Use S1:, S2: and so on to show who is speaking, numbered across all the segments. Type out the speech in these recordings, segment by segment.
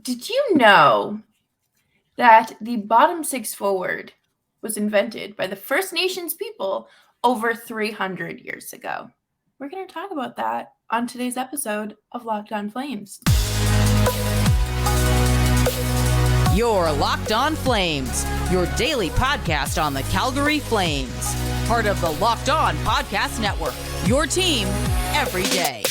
S1: Did you know that the bottom six forward was invented by the First Nations people over 300 years ago? We're going to talk about that on today's episode of Locked On Flames.
S2: You're Locked On Flames, your daily podcast on the Calgary Flames. Part of the Locked On Podcast Network, your team every day.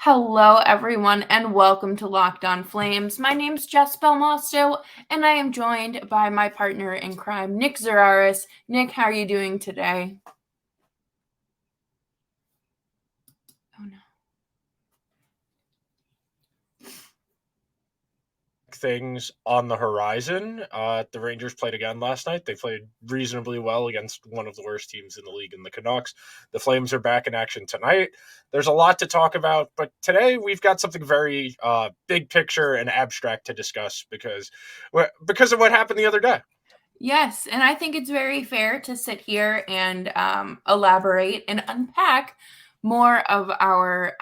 S1: Hello, everyone, and welcome to Locked On Flames. My name's Jess Belmosto, and I am joined by my partner in crime, Nick Zararis. Nick, how are you doing today? Oh, no.
S3: Things on the horizon. The Rangers played again last night. They played reasonably well against one of the worst teams in the league in the Canucks. The Flames are back in action tonight. There's a lot to talk about, but today we've got something very big picture and abstract to discuss because of what happened the other day.
S1: Yes, and I think it's very fair to sit here and elaborate and unpack more of our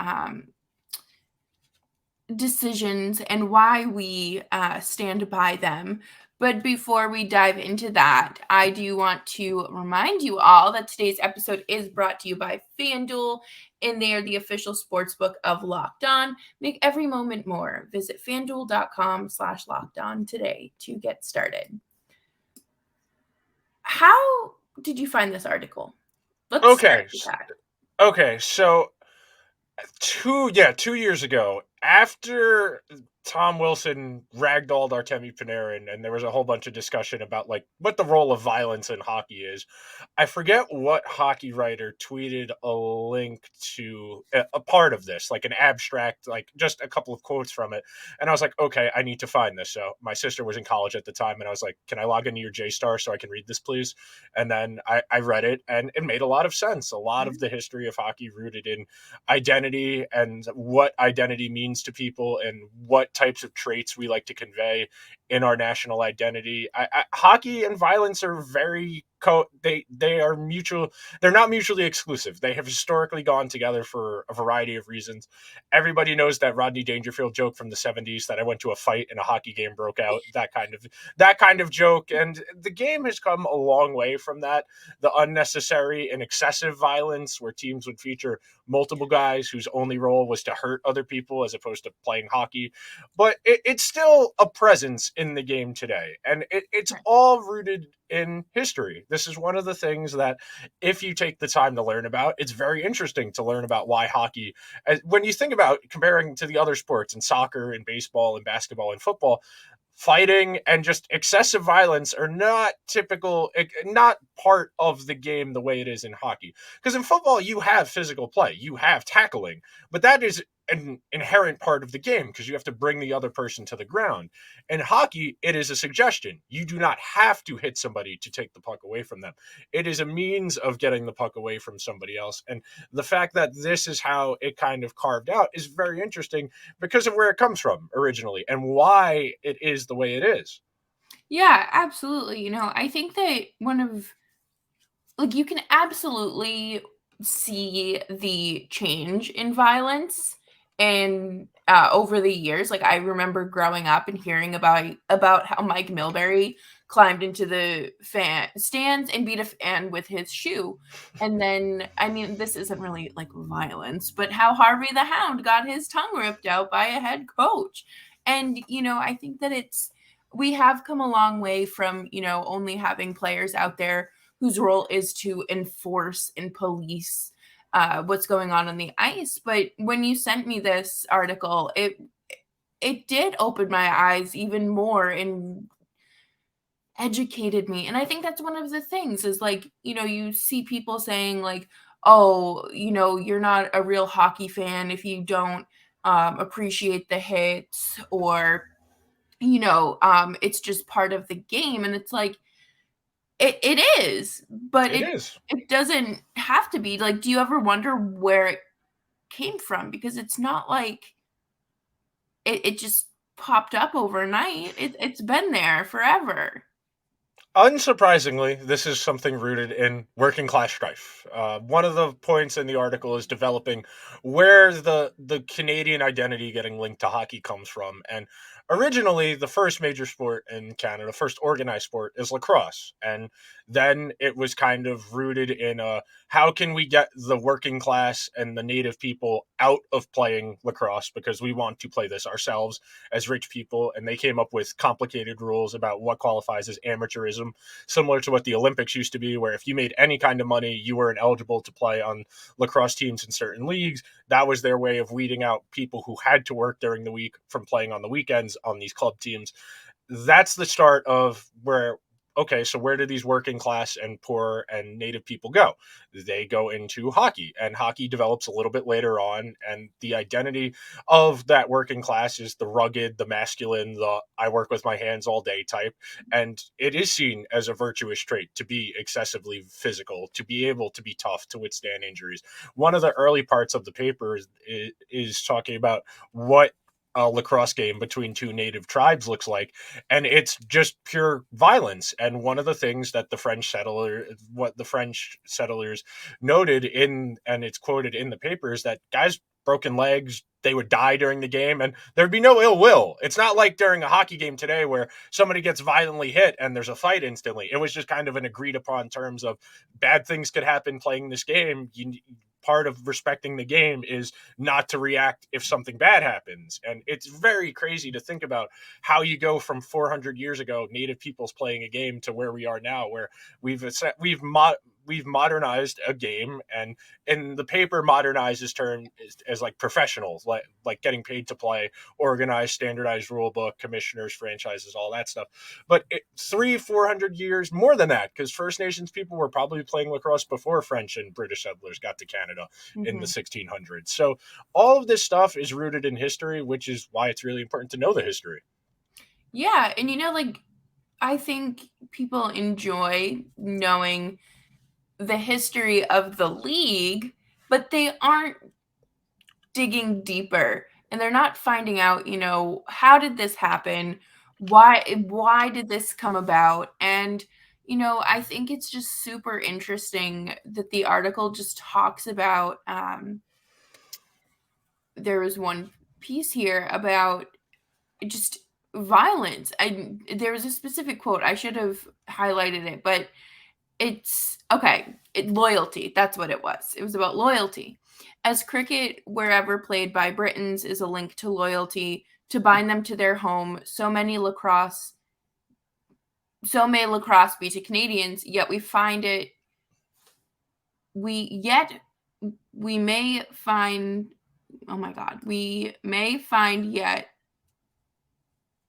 S1: decisions and why we stand by them. But before we dive into that, I do want to remind you all that today's episode is brought to you by FanDuel, and they are the official sportsbook of Locked On. Make every moment more. Visit FanDuel.com/LockedOn today to get started. How did you find this article? Let's start with that.
S3: Okay, so 2 years ago, after Tom Wilson ragdolled Artemi Panarin, and there was a whole bunch of discussion about like what the role of violence in hockey is. I forget what hockey writer tweeted a link to a part of this, like an abstract, like just a couple of quotes from it. And I was like, okay, I need to find this. So my sister was in college at the time, and I was like, can I log into your JSTAR so I can read this, please? And then I read it, and it made a lot of sense. A lot of the history of hockey rooted in identity and what identity means to people and what types of traits we like to convey in our national identity. Hockey and violence are very they are mutual. They're not mutually exclusive. They have historically gone together for a variety of reasons. Everybody knows that Rodney Dangerfield joke from the 70s that I went to a fight and a hockey game broke out. That kind of joke. And the game has come a long way from that. The unnecessary and excessive violence where teams would feature multiple guys whose only role was to hurt other people as opposed to playing hockey. But it's still a presence in the game today. And it's all rooted in history. This is one of the things that if you take the time to learn about, it's very interesting to learn about why hockey, when you think about comparing to the other sports in soccer and baseball and basketball and football, fighting and just excessive violence are not part of the game the way it is in hockey. Because in football, you have physical play, you have tackling, but that is an inherent part of the game because you have to bring the other person to the ground. In hockey, it is a suggestion. You do not have to hit somebody to take the puck away from them. It is a means of getting the puck away from somebody else. And the fact that this is how it kind of carved out is very interesting because of where it comes from originally and why it is the way it is.
S1: Yeah, absolutely. I think that you can absolutely see the change in violence and over the years. Like I remember growing up and hearing about how Mike Milbury climbed into the fan stands and beat a fan with his shoe. And then, I mean, this isn't really like violence, but how Harvey the Hound got his tongue ripped out by a head coach. And, I think that we have come a long way from, only having players out there whose role is to enforce and police what's going on the ice. But when you sent me this article, it did open my eyes even more and educated me. And I think that's one of the things is like, you see people saying like, oh, you're not a real hockey fan if you don't appreciate the hits, or, it's just part of the game. And it's like, it is, but it doesn't have to be. Like, do you ever wonder where it came from? Because it's not like it just popped up overnight. It's been there forever.
S3: Unsurprisingly, this is something rooted in working class strife. One of the points in the article is developing where the Canadian identity getting linked to hockey comes from. And originally, the first major sport in Canada, first organized sport, is lacrosse. And then it was kind of rooted in how can we get the working class and the native people out of playing lacrosse because we want to play this ourselves as rich people. And they came up with complicated rules about what qualifies as amateurism, similar to what the Olympics used to be, where if you made any kind of money, you weren't eligible to play on lacrosse teams in certain leagues. That was their way of weeding out people who had to work during the week from playing on the weekends on these club teams. That's the start of where, okay, so where do these working class and poor and native people go? They go into hockey, and hockey develops a little bit later on. And the identity of that working class is the rugged, the masculine, the I work with my hands all day type. And it is seen as a virtuous trait to be excessively physical, to be able to be tough, to withstand injuries. One of the early parts of the paper is talking about what a lacrosse game between two native tribes looks like, and it's just pure violence. And one of the things that the French settlers noted in, and it's quoted in the paper, is that guys broken legs, they would die during the game, and there'd be no ill will. It's not like during a hockey game today where somebody gets violently hit and there's a fight instantly. It was just kind of an agreed upon terms of bad things could happen playing this game. Part of respecting the game is not to react if something bad happens. And it's very crazy to think about how you go from 400 years ago, native peoples playing a game, to where we are now, where we've modernized a game. And in the paper, modernize is termed as like professionals, like getting paid to play, organized, standardized rule book, commissioners, franchises, all that stuff. But 400 years more than that, because First Nations people were probably playing lacrosse before French and British settlers got to Canada in the 1600s. So all of this stuff is rooted in history, which is why it's really important to know the history.
S1: Yeah, and like, I think people enjoy knowing the history of the league, but they aren't digging deeper, and they're not finding out, how did this happen? Why did this come about? And I think it's just super interesting that the article just talks about there was one piece here about just violence. There was a specific quote. I should have highlighted it, but it's okay. Loyalty. That's what it was. It was about loyalty. As cricket, wherever played by Britons, is a link to loyalty to bind them to their home, so may lacrosse be to Canadians, yet we find it we may find yet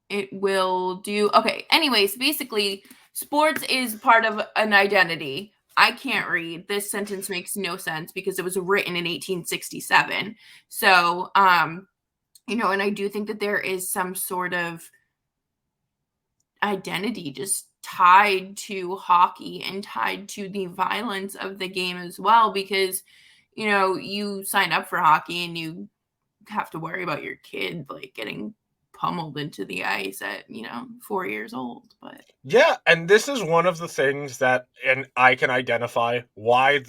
S1: it will do. Okay, anyways, basically, sports is part of an identity. I can't read. This sentence makes no sense because it was written in 1867. So, and I do think that there is some sort of identity just tied to hockey and tied to the violence of the game as well, because, you sign up for hockey and you have to worry about your kid, like, getting pummeled into the ice at 4 years old. But
S3: yeah, and this is one of the things that, and I can identify why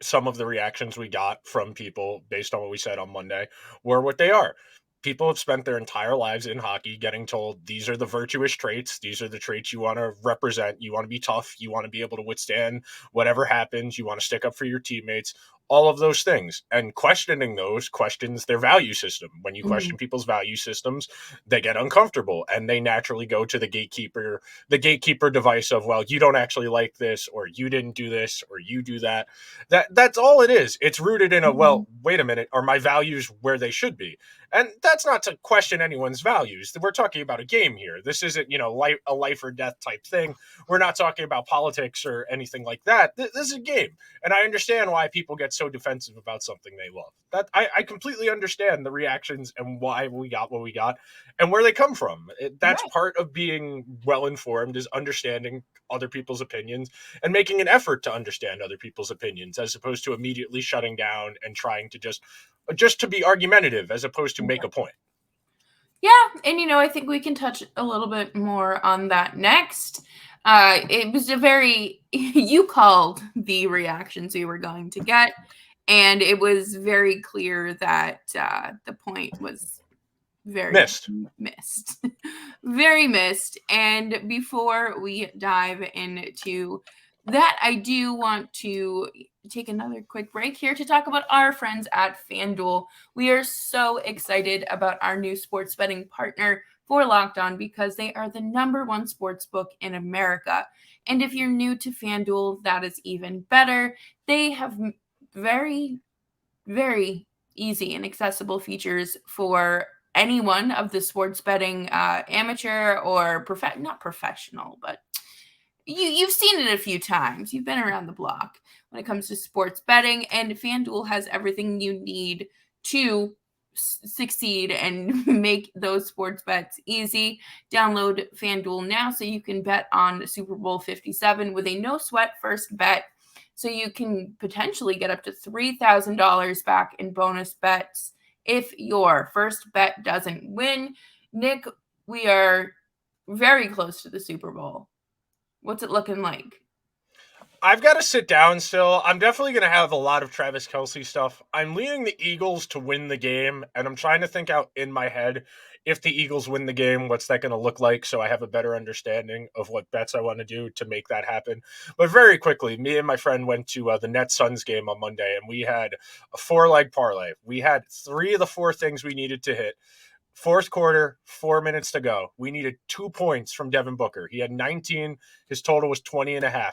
S3: some of the reactions we got from people based on what we said on Monday were what they are. People have spent their entire lives in hockey getting told these are the virtuous traits, these are the traits you want to represent, you want to be tough, you want to be able to withstand whatever happens, you want to stick up for your teammates, all of those things. And questioning those questions their value system. When you question people's value systems, they get uncomfortable and they naturally go to the gatekeeper device of, well, you don't actually like this, or you didn't do this, or you do that. That's all it is. It's rooted in well, wait a minute, are my values where they should be? And that's not to question anyone's values. We're talking about a game here. This isn't, a life or death type thing. We're not talking about politics or anything like that. This is a game. And I understand why people get so defensive about something they love. That I completely understand the reactions and why we got what we got and where they come from. That's right. Part of being well-informed, is understanding other people's opinions and making an effort to understand other people's opinions, as opposed to immediately shutting down and trying to just to be argumentative as opposed to make a point.
S1: Yeah, and I think we can touch a little bit more on that next. It was you called the reactions we were going to get, and it was very clear that the point was very missed. Very missed. And before we dive into that, I do want to take another quick break here to talk about our friends at FanDuel. We are so excited about our new sports betting partner for Locked On because they are the #1 sports book in America. And if you're new to FanDuel, that is even better. They have very, very easy and accessible features for anyone of the sports betting amateur or not professional, but you've seen it a few times. You've been around the block when it comes to sports betting, and FanDuel has everything you need to succeed and make those sports bets easy. Download FanDuel now so you can bet on Super Bowl 57 with a no sweat first bet, so you can potentially get up to $3,000 back in bonus bets if your first bet doesn't win. Nick, we are very close to the Super Bowl. What's it looking like?
S3: I've got to sit down still. I'm definitely going to have a lot of Travis Kelce stuff. I'm leaning the Eagles to win the game, and I'm trying to think out in my head, if the Eagles win the game, what's that going to look like, so I have a better understanding of what bets I want to do to make that happen. But very quickly, me and my friend went to the Nets-Suns game on Monday, and we had a 4-leg parlay. We had 3 of the 4 things we needed to hit. Fourth quarter, 4 minutes to go. We needed 2 points from Devin Booker. He had 19. His total was 20.5.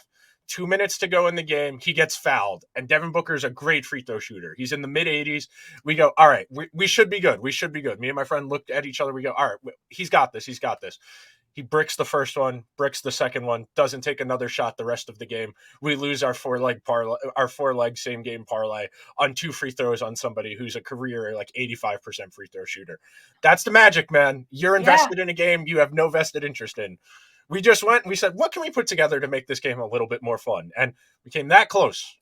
S3: 2 minutes to go in the game. He gets fouled. And Devin Booker is a great free throw shooter. He's in the mid-80s. We go, all right, we should be good. We should be good. Me and my friend looked at each other. We go, all right, he's got this. He's got this. He bricks the first one, bricks the second one, doesn't take another shot the rest of the game. We lose our 4-leg same game parlay on 2 free throws on somebody who's a career 85% free throw shooter. That's the magic, man. You're invested in a game you have no vested interest in. We just went and we said, what can we put together to make this game a little bit more fun? And we came that close.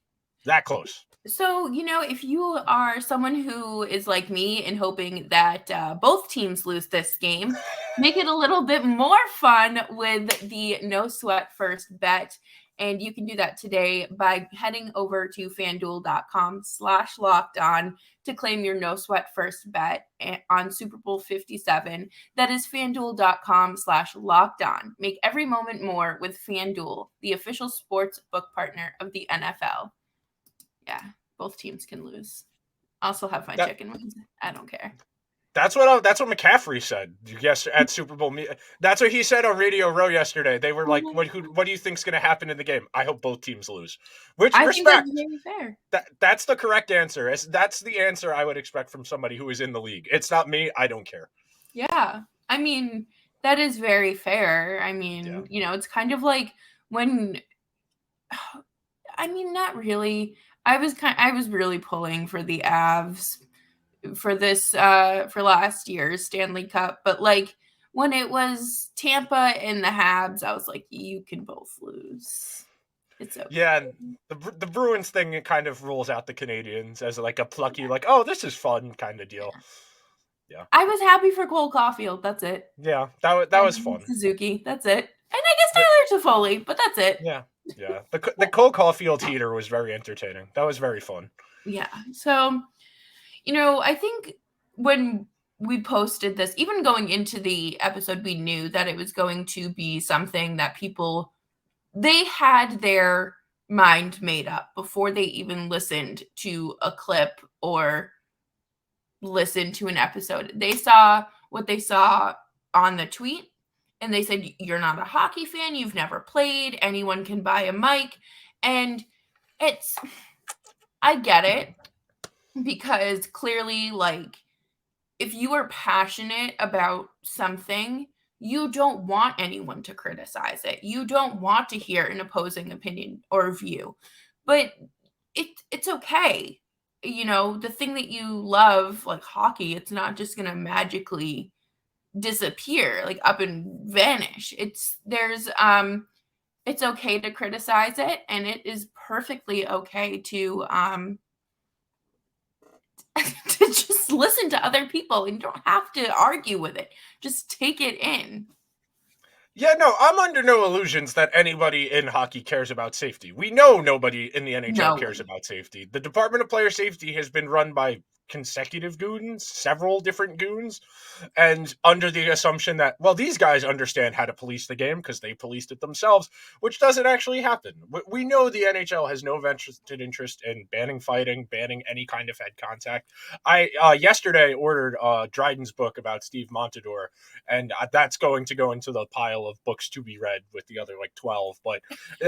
S3: That close.
S1: So, if you are someone who is like me and hoping that both teams lose this game, make it a little bit more fun with the no sweat first bet. And you can do that today by heading over to FanDuel.com/lockedon to claim your no sweat first bet on Super Bowl 57. That is FanDuel.com/lockedon. Make every moment more with FanDuel, the official sports book partner of the NFL. Yeah, both teams can lose. I'll still have my chicken wings. I don't care.
S3: That's what McCaffrey said. Yes, at Super Bowl. That's what he said on Radio Row yesterday. They were like, "What do you think's going to happen in the game?" I hope both teams lose. Which I respect.
S1: Think that's very fair.
S3: That's the correct answer. That's the answer I would expect from somebody who is in the league. It's not me. I don't care.
S1: Yeah, I mean that is very fair. I mean, it's kind of like when. I mean, not really. I was really pulling for the Avs for this for last year's Stanley Cup, but when it was Tampa and the Habs, I was like, you can both lose. It's okay.
S3: Yeah, the Bruins thing, it kind of rules out the Canadians as a plucky oh, this is fun kind of deal. Yeah.
S1: I was happy for Cole Caulfield. That's it.
S3: Yeah, that was fun.
S1: Suzuki. That's it. And I guess Tyler Toffoli, but that's it.
S3: Yeah. Yeah, the Cole Caulfield heater was very entertaining. That was very fun.
S1: Yeah. So, I think when we posted this, even going into the episode, we knew that it was going to be something that they had their mind made up before they even listened to a clip or listened to an episode. They saw what they saw on the tweet. And they said, you're not a hockey fan. You've never played. Anyone can buy a mic. And I get it. Because clearly, if you are passionate about something, you don't want anyone to criticize it. You don't want to hear an opposing opinion or view. But it's okay. The thing that you love, like hockey, it's not just going to magically disappear, up and vanish. It's okay to criticize it, and it is perfectly okay to to just listen to other people, and you don't have to argue with it. Just take it in.
S3: Yeah, no, I'm under no illusions that anybody in hockey cares about safety. We know nobody in the NHL
S1: No
S3: cares
S1: one.
S3: about safety. The Department of Player Safety has been run by consecutive goons, several different goons, and under the assumption that, well, these guys understand how to police the game because they policed it themselves, which doesn't actually happen. We know the NHL has no vested interest in banning fighting, banning any kind of head contact. I yesterday ordered Dryden's book about Steve Montador, and that's going to go into the pile of books to be read with the other like 12. But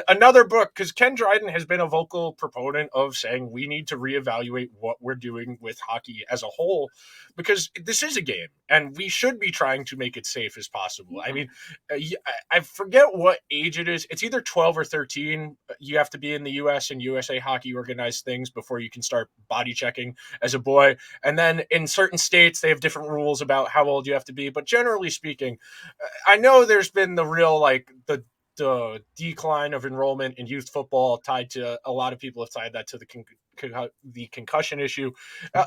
S3: another book, because Ken Dryden has been a vocal proponent of saying we need to reevaluate what we're doing with hockey as a whole, because this is a game and we should be trying to make it safe as possible. I mean, I forget what age it is. It's either 12 or 13. You have to be in the US and USA Hockey organized things before you can start body checking as a boy. And then in certain states, they have different rules about how old you have to be. But generally speaking, I know there's been the real, like, the decline of enrollment in youth football tied to, a lot of people have tied that to the concussion issue.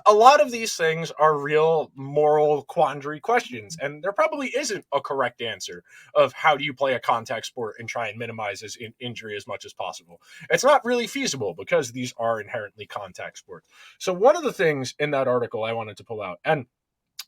S3: A lot of these things are real moral quandary questions, and there probably isn't a correct answer of how do you play a contact sport and try and minimize injury as much as possible. It's not really feasible because these are inherently contact sports. So one of the things in that article I wanted to pull out, and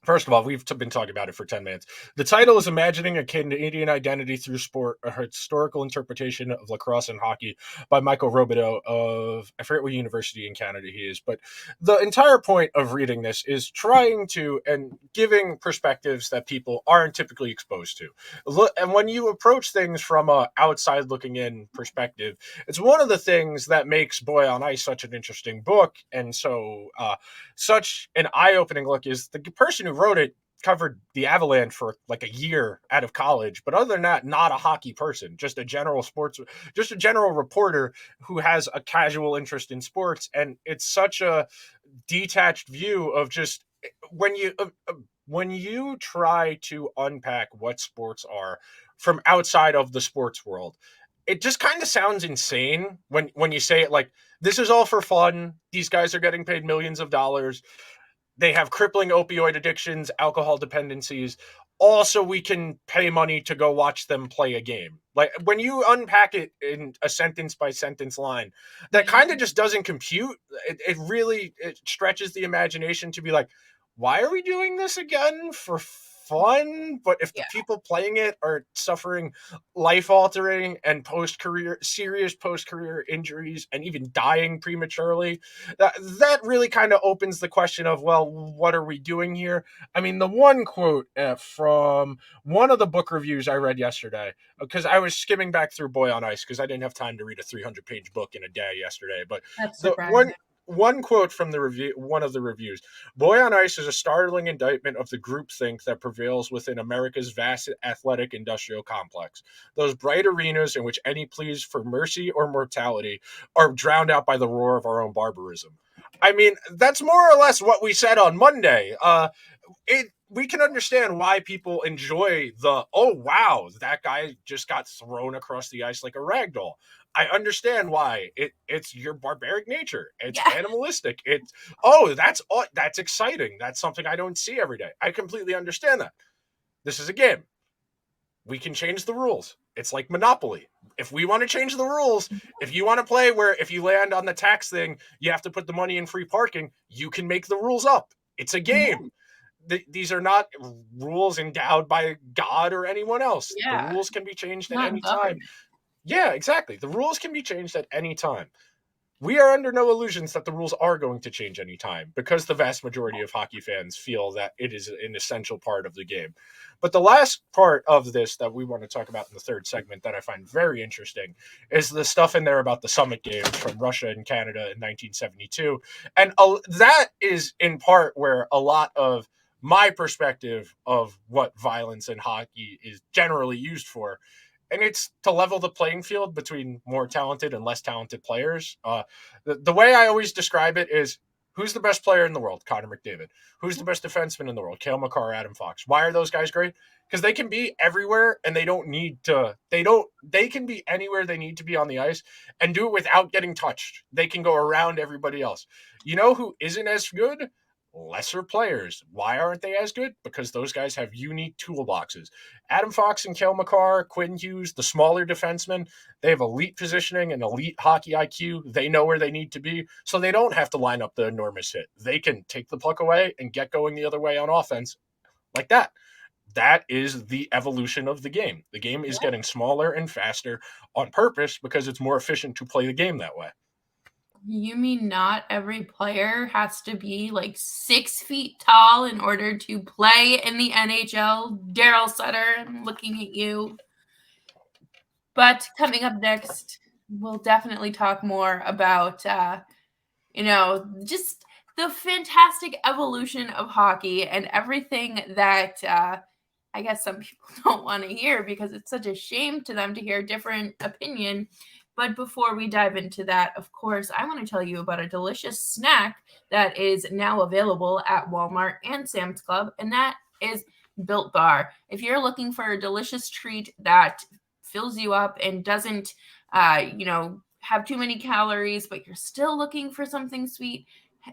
S3: first of all, we've been talking about it for 10 minutes. The title is Imagining a Canadian Identity Through Sport, a historical interpretation of lacrosse and hockey by Michael Robideau of, I forget what university in Canada he is, but the entire point of reading this is trying to, and giving perspectives that people aren't typically exposed to. And when you approach things from a outside looking in perspective, it's one of the things that makes Boy on Ice such an interesting book. And so, such an eye-opening look is the person who wrote it covered the Avalanche for like a year out of college, but other than that, not a hockey person, just a general reporter who has a casual interest in sports. And it's such a detached view of just when you try to unpack what sports are from outside of the sports world, it just kind of sounds insane when you say it like, this is all for fun. These guys are getting paid millions of dollars. They have crippling opioid addictions, alcohol dependencies. Also, we can pay money to go watch them play a game. Like, when you unpack it in a sentence by sentence line, that kind of just doesn't compute. It really stretches the imagination to be like, why are we doing this again for fun? But if the
S1: Yeah.
S3: people playing it are suffering life altering and serious post career injuries and even dying prematurely, that really kind of opens the question of, well, what are we doing here? I mean, the one quote from one of the book reviews I read yesterday, because I was skimming back through Boy on Ice because I didn't have time to read a 300-page book in a day yesterday. But
S1: That's
S3: the
S1: surprising.
S3: one quote from the review, one of the reviews: Boy on Ice is a startling indictment of the groupthink that prevails within America's vast athletic industrial complex. Those bright arenas in which any pleas for mercy or mortality are drowned out by the roar of our own barbarism. I mean, that's more or less what we said on Monday. We can understand why people enjoy the, oh wow, that guy just got thrown across the ice like a rag doll. I understand why it's your barbaric nature. It's
S1: Yeah.
S3: animalistic. It's that's exciting. That's something I don't see every day. I completely understand that. This is a game. We can change the rules. It's like Monopoly. If we want to change the rules, if you want to play where if you land on the tax thing, you have to put the money in free parking, you can make the rules up. It's a game. These are not rules endowed by God or anyone else. The
S1: Yeah.
S3: rules can be changed at
S1: Not
S3: any time.
S1: government.
S3: Yeah, exactly. The rules can be changed at any time. We are under no illusions that the rules are going to change anytime because the vast majority of hockey fans feel that it is an essential part of the game. But the last part of this that we want to talk about in the third segment that I find very interesting is the stuff in there about the Summit Games from Russia and Canada in 1972. And that is in part where a lot of my perspective of what violence in hockey is generally used for, and it's to level the playing field between more talented and less talented players. The way I always describe it is, who's the best player in the world? Connor McDavid. Who's the best defenseman in the world? Cale Makar, Adam Fox. Why are those guys great? Because they can be everywhere and they don't need to, they can be anywhere they need to be on the ice and do it without getting touched. They can go around everybody else. You know who isn't as good? lesser players. Why aren't they as good? Because those guys have unique toolboxes. Adam Fox and Cale Makar, Quinn Hughes, the smaller defensemen, they have elite positioning and elite hockey IQ. They know where they need to be, so they don't have to line up the enormous hit. They can take the puck away and get going the other way on offense like that. That is the evolution of the game. The game is getting smaller and faster on purpose because it's more efficient to play the game that way.
S1: You mean not every player has to be like 6 feet tall in order to play in the NHL? Daryl Sutter, I'm looking at you. But coming up next, we'll definitely talk more about, just the fantastic evolution of hockey and everything that I guess some people don't want to hear because it's such a shame to them to hear a different opinion. But before we dive into that, of course, I want to tell you about a delicious snack that is now available at Walmart and Sam's Club, and that is Built Bar. If you're looking for a delicious treat that fills you up and doesn't, have too many calories, but you're still looking for something sweet,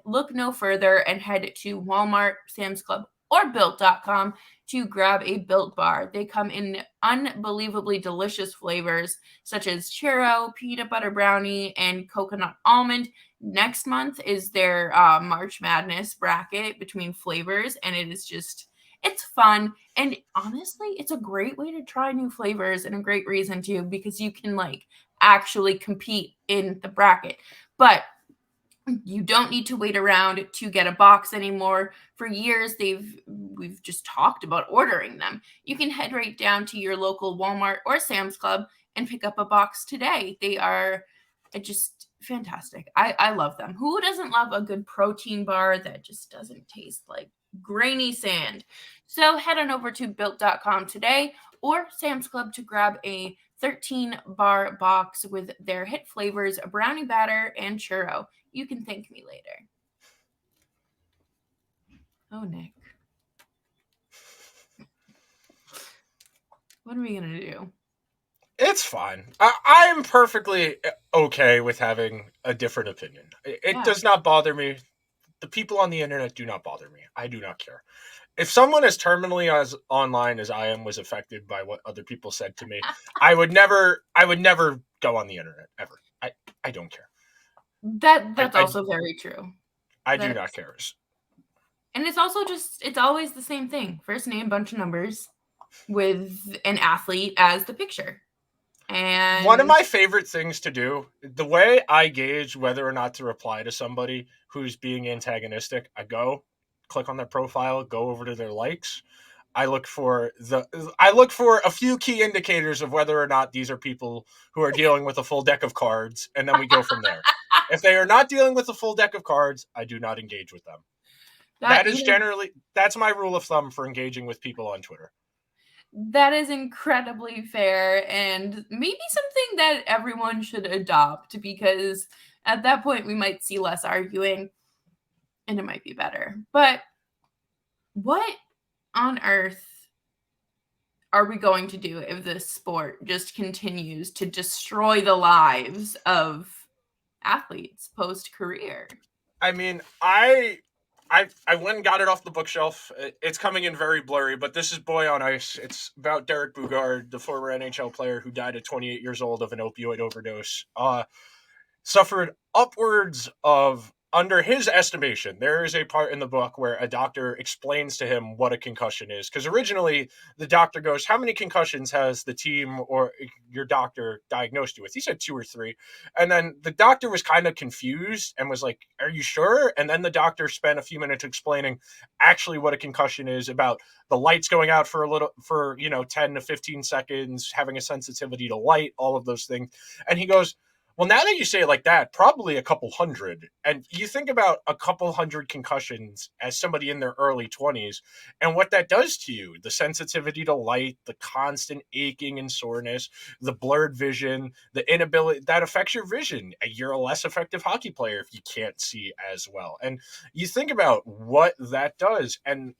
S1: look no further and head to Walmart, Sam's Club, or Built.com to grab a Built Bar. They come in unbelievably delicious flavors such as churro, peanut butter brownie, and coconut almond. Next month is their March Madness bracket between flavors, and it's fun. And honestly, it's a great way to try new flavors and a great reason to, because you can actually compete in the bracket. But you don't need to wait around to get a box anymore. For years, we've just talked about ordering them. You can head right down to your local Walmart or Sam's Club and pick up a box today. They are just fantastic. I love them. Who doesn't love a good protein bar that just doesn't taste like grainy sand? So head on over to built.com today or Sam's Club to grab a 13-bar box with their hit flavors, brownie batter, and churro. You can thank me later. Oh, Nick. What are we going to do?
S3: It's fine. I'm perfectly okay with having a different opinion. It does not bother me. The people on the internet do not bother me. I do not care. If someone as terminally as online as I am was affected by what other people said to me, I would never go on the internet ever. I don't care.
S1: That's also very true.
S3: I do not care.
S1: And it's also it's always the same thing. First name, bunch of numbers with an athlete as the picture. And
S3: one of my favorite things to do, the way I gauge whether or not to reply to somebody who's being antagonistic, I click on their profile, go over to their likes. I look for a few key indicators of whether or not these are people who are dealing with a full deck of cards, and then we go from there. If they are not dealing with a full deck of cards, I do not engage with them. That's my rule of thumb for engaging with people on Twitter.
S1: That is incredibly fair, and maybe something that everyone should adopt, because at that point we might see less arguing and it might be better. But what on earth are we going to do if this sport just continues to destroy the lives of athletes post-career?
S3: I mean, I went and got it off the bookshelf. It's coming in very blurry, but this is Boy on Ice. It's about Derek Boogaard, the former NHL player who died at 28 years old of an opioid overdose. Suffered upwards of, under his estimation, there is a part in the book where a doctor explains to him what a concussion is. Because originally the doctor goes, how many concussions has the team or your doctor diagnosed you with? He said 2 or 3. And then the doctor was kind of confused and was like, are you sure? And then the doctor spent a few minutes explaining actually what a concussion is, about the lights going out for 10 to 15 seconds, having a sensitivity to light, all of those things. And he goes, well, now that you say it like that, probably a couple hundred. And you think about a couple hundred concussions as somebody in their early 20s and what that does to you, the sensitivity to light, the constant aching and soreness, the blurred vision, the inability that affects your vision. You're a less effective hockey player if you can't see as well. And you think about what that does and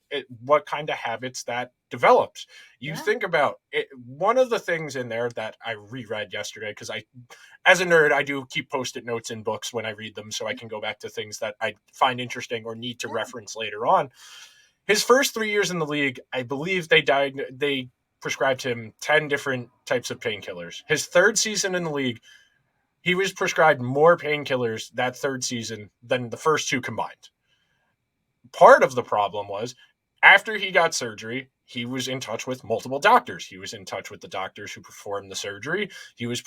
S3: what kind of habits that develops. You
S1: Yeah.
S3: think about it, one of the things in there that I reread yesterday, because as a nerd, I do keep post-it notes in books when I read them so I can go back to things that I find interesting or need to reference later on. His first 3 years in the league, I believe they prescribed him 10 different types of painkillers. His third season in the league, he was prescribed more painkillers that third season than the first two combined. Part of the problem was after he got surgery, he was in touch with multiple doctors. He was in touch with the doctors who performed the surgery. He was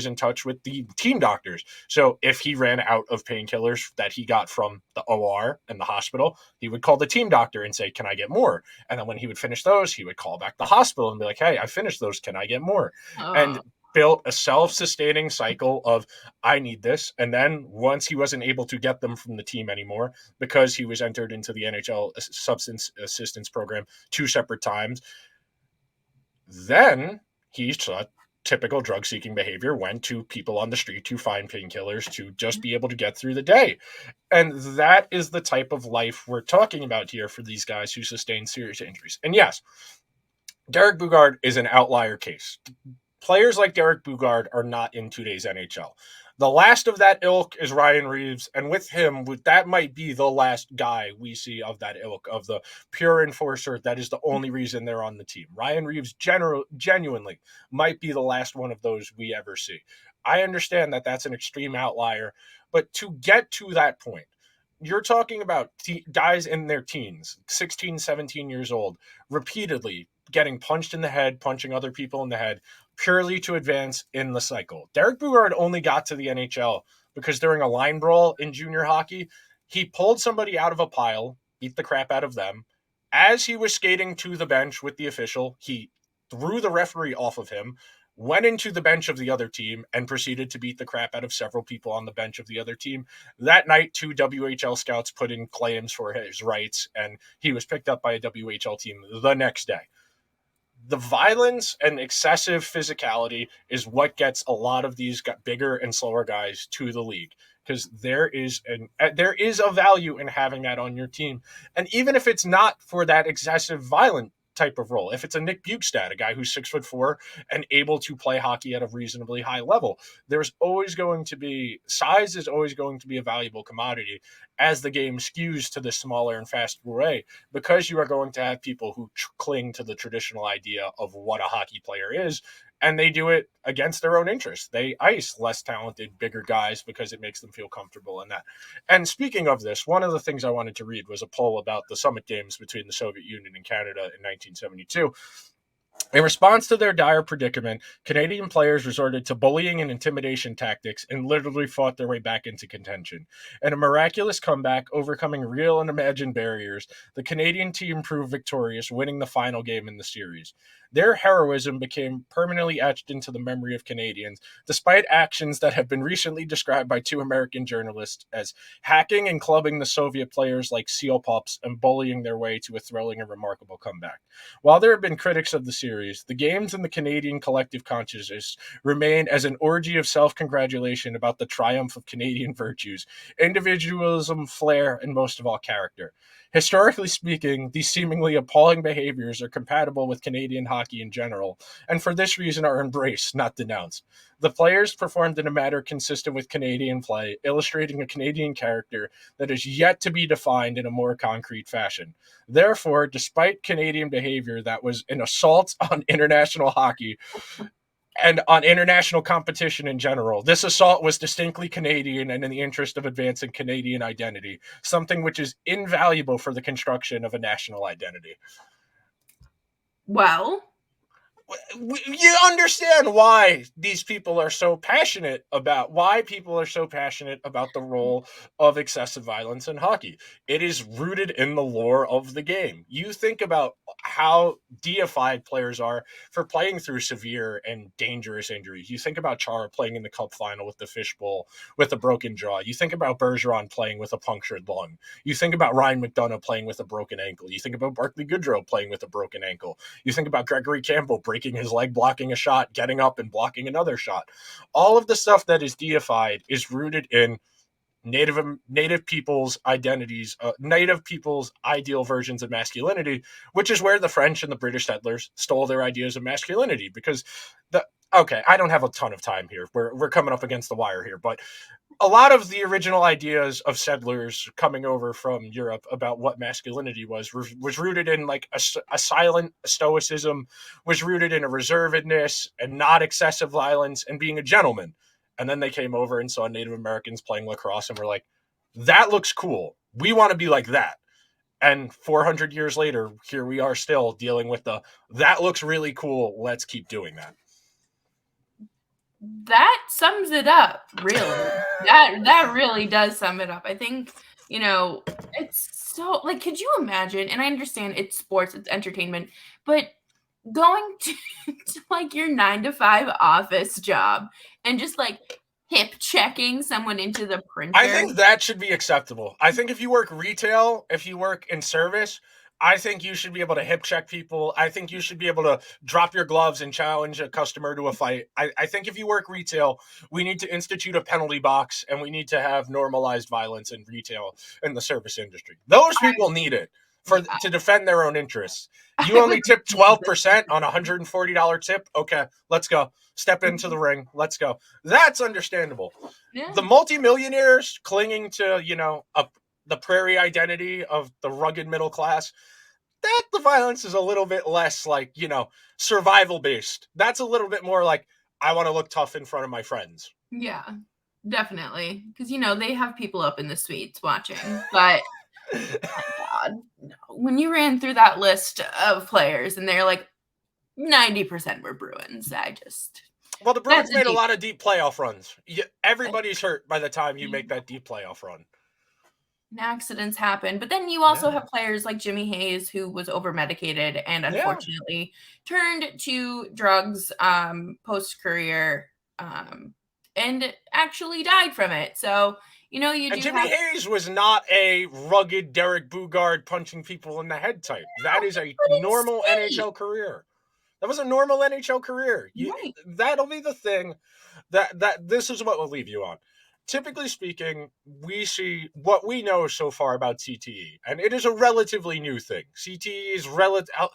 S3: in touch with the team doctors. So if he ran out of painkillers that he got from the OR and the hospital, he would call the team doctor and say, "Can I get more?" And then when he would finish those, he would call back the hospital and be like, "Hey, I finished those. Can I get more?" And built a self-sustaining cycle of, I need this. And then once he wasn't able to get them from the team anymore because he was entered into the NHL substance assistance program 2 separate times, then he saw typical drug-seeking behavior, went to people on the street to find painkillers to just be able to get through the day. And that is the type of life we're talking about here for these guys who sustain serious injuries. And yes, Derek Boogaard is an outlier case. Players like Derek Boogaard are not in today's NHL. The last of that ilk is Ryan Reeves, and with him, that might be the last guy we see of that ilk, of the pure enforcer that is the only reason they're on the team. Ryan Reeves genuinely might be the last one of those we ever see. I understand that that's an extreme outlier, but to get to that point, you're talking about guys in their teens, 16, 17 years old, repeatedly getting punched in the head, punching other people in the head, purely to advance in the cycle. Derek Boogaard only got to the NHL because during a line brawl in junior hockey, he pulled somebody out of a pile, beat the crap out of them. As he was skating to the bench with the official, he threw the referee off of him, went into the bench of the other team, and proceeded to beat the crap out of several people on the bench of the other team. That night, 2 WHL scouts put in claims for his rights, and he was picked up by a WHL team the next day. The violence and excessive physicality is what gets a lot of these bigger and slower guys to the league, because there is a value in having that on your team. And even if it's not for that excessive violent type of role, if it's a Nick Bukestad, a guy who's 6'4" and able to play hockey at a reasonably high level, size is always going to be a valuable commodity as the game skews to the smaller and faster way, because you are going to have people who cling to the traditional idea of what a hockey player is, and they do it against their own interests. They ice less talented, bigger guys because it makes them feel comfortable in that. And speaking of this, one of the things I wanted to read was a poll about the Summit Games between the Soviet Union and Canada in 1972. In response to their dire predicament, Canadian players resorted to bullying and intimidation tactics and literally fought their way back into contention. In a miraculous comeback, overcoming real and imagined barriers, the Canadian team proved victorious, winning the final game in the series. Their heroism became permanently etched into the memory of Canadians, despite actions that have been recently described by 2 American journalists as hacking and clubbing the Soviet players like seal pups and bullying their way to a thrilling and remarkable comeback. While there have been critics of the series, the games in the Canadian collective consciousness remain as an orgy of self-congratulation about the triumph of Canadian virtues, individualism, flair, and most of all, character. Historically speaking, these seemingly appalling behaviors are compatible with Canadian hockey in general, and for this reason are embraced, not denounced. The players performed in a manner consistent with Canadian play, illustrating a Canadian character that is yet to be defined in a more concrete fashion. Therefore, despite Canadian behavior that was an assault on international hockey and on international competition in general, this assault was distinctly Canadian and in the interest of advancing Canadian identity, something which is invaluable for the construction of a national identity.
S1: Well,
S3: you understand why these people are so passionate about the role of excessive violence in hockey. It is rooted in the lore of the game. You think about how deified players are for playing through severe and dangerous injuries. You think about Chara playing in the cup final with the fishbowl with a broken jaw. You think about Bergeron playing with a punctured lung. You think about Ryan McDonough playing with a broken ankle. You think about Barclay Goodrow playing with a broken ankle. You think about Gregory Campbell breaking his leg, blocking a shot, getting up and blocking another shot. All of the stuff that is deified is rooted in native people's identities, native people's ideal versions of masculinity, which is where the French and the British settlers stole their ideas of masculinity. Because okay, I don't have a ton of time here. We're coming up against the wire here, but a lot of the original ideas of settlers coming over from Europe about what masculinity was rooted in like a silent stoicism, was rooted in a reservedness and not excessive violence and being a gentleman. And then they came over and saw Native Americans playing lacrosse and were like, that looks cool. We want to be like that. And 400 years later, here we are still dealing with that looks really cool. Let's keep doing that.
S1: That sums it up, really. that really does sum it up. I think, it's so, like, could you imagine, and I understand it's sports, it's entertainment, but going to like your 9-to-5 office job and just like hip checking someone into the printer.
S3: I think that should be acceptable. I think if you work retail, if you work in service, I think you should be able to hip check people. I think you should be able to drop your gloves and challenge a customer to a fight. I think if you work retail, we need to institute a penalty box and we need to have normalized violence in retail in the service industry. Those people need it to defend their own interests. You only tip 12% on a $140 tip. Okay, let's go. Step into the ring. Let's go. That's understandable. Yeah. The multimillionaires clinging to, the prairie identity of the rugged middle class, that the violence is a little bit less like, survival based. That's a little bit more like, I want to look tough in front of my friends.
S1: Yeah, definitely. Because, they have people up in the suites watching. But, my God, no. When you ran through that list of players and they're like, 90% were Bruins,
S3: Well, the Bruins made a lot of deep playoff runs. Everybody's hurt by the time you make that deep playoff run.
S1: Accidents happen, but then you also have players like Jimmy Hayes, who was over medicated and unfortunately turned to drugs post career and actually died from it. So
S3: Jimmy Hayes was not a rugged Derek Boogaard punching people in the head type. That is a normal NHL career. That was a normal NHL career.
S1: Right.
S3: That'll be the thing that this is what we'll leave you on. Typically speaking, we see what we know so far about CTE, and it is a relatively new thing. CTE is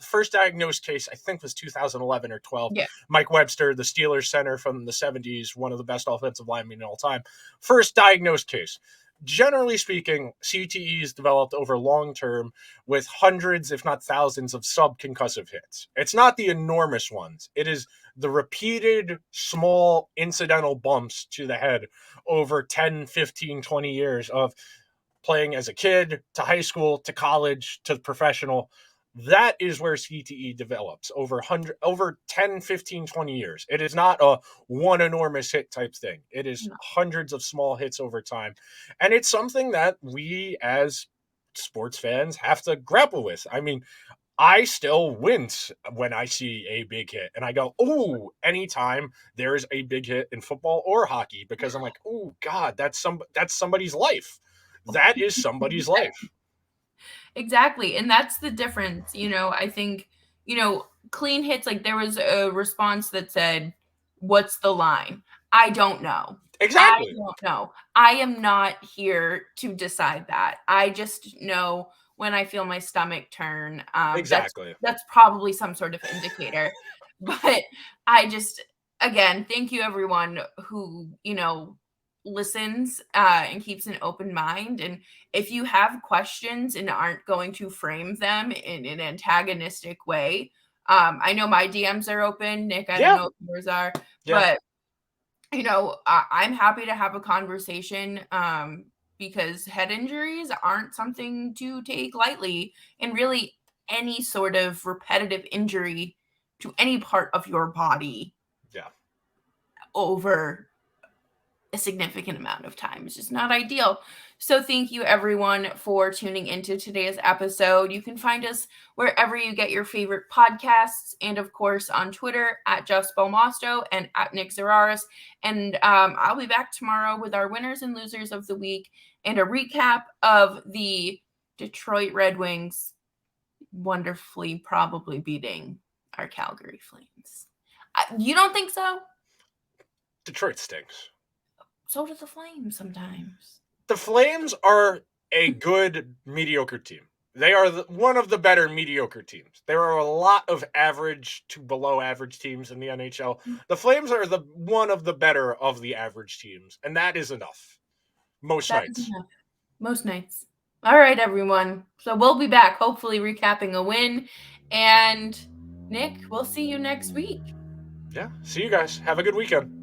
S3: first diagnosed case, I think, was 2011 or 12.
S1: Yeah.
S3: Mike Webster, the Steelers center from the 70s, one of the best offensive linemen in all time. First diagnosed case. Generally speaking, CTE is developed over long term with hundreds, if not thousands, of subconcussive hits. It's not the enormous ones. It is the repeated small incidental bumps to the head over 10, 15, 20 years of playing as a kid to high school to college to professional. That is where CTE develops over 10, 15, 20 years. It is not a one enormous hit type thing. It is hundreds of small hits over time. And it's something that we as sports fans have to grapple with. I mean, I still wince when I see a big hit and I go, ooh, anytime there's a big hit in football or hockey, because I'm like, oh God, that's somebody's life. That is somebody's life.
S1: Exactly. And that's the difference. I think, clean hits, like there was a response that said, what's the line? I don't know.
S3: Exactly.
S1: I don't know. I am not here to decide that. I just know when I feel my stomach turn.
S3: Exactly.
S1: That's probably some sort of indicator. But again, thank you everyone who, listens and keeps an open mind. And if you have questions and aren't going to frame them in an antagonistic way, I know my DMs are open. Nick, I don't know if yours are, but I'm happy to have a conversation because head injuries aren't something to take lightly, and really any sort of repetitive injury to any part of your body over a significant amount of time is just not ideal. So thank you everyone for tuning into today's episode. You can find us wherever you get your favorite podcasts, and of course on Twitter at Just Belmosto and at Nick Zararis. And I'll be back tomorrow with our winners and losers of the week and a recap of the Detroit Red Wings wonderfully probably beating our Calgary Flames. You don't think so?
S3: Detroit stinks.
S1: So do the Flames sometimes.
S3: The Flames are a good, mediocre team. They are one of the better mediocre teams. There are a lot of average to below average teams in the NHL. The Flames are one of the better of the average teams, and that is enough. Most
S1: That is
S3: nights.
S1: enough. Most nights. All right, everyone. So we'll be back, hopefully recapping a win. And Nick, we'll see you next week.
S3: Yeah. See you guys. Have a good weekend.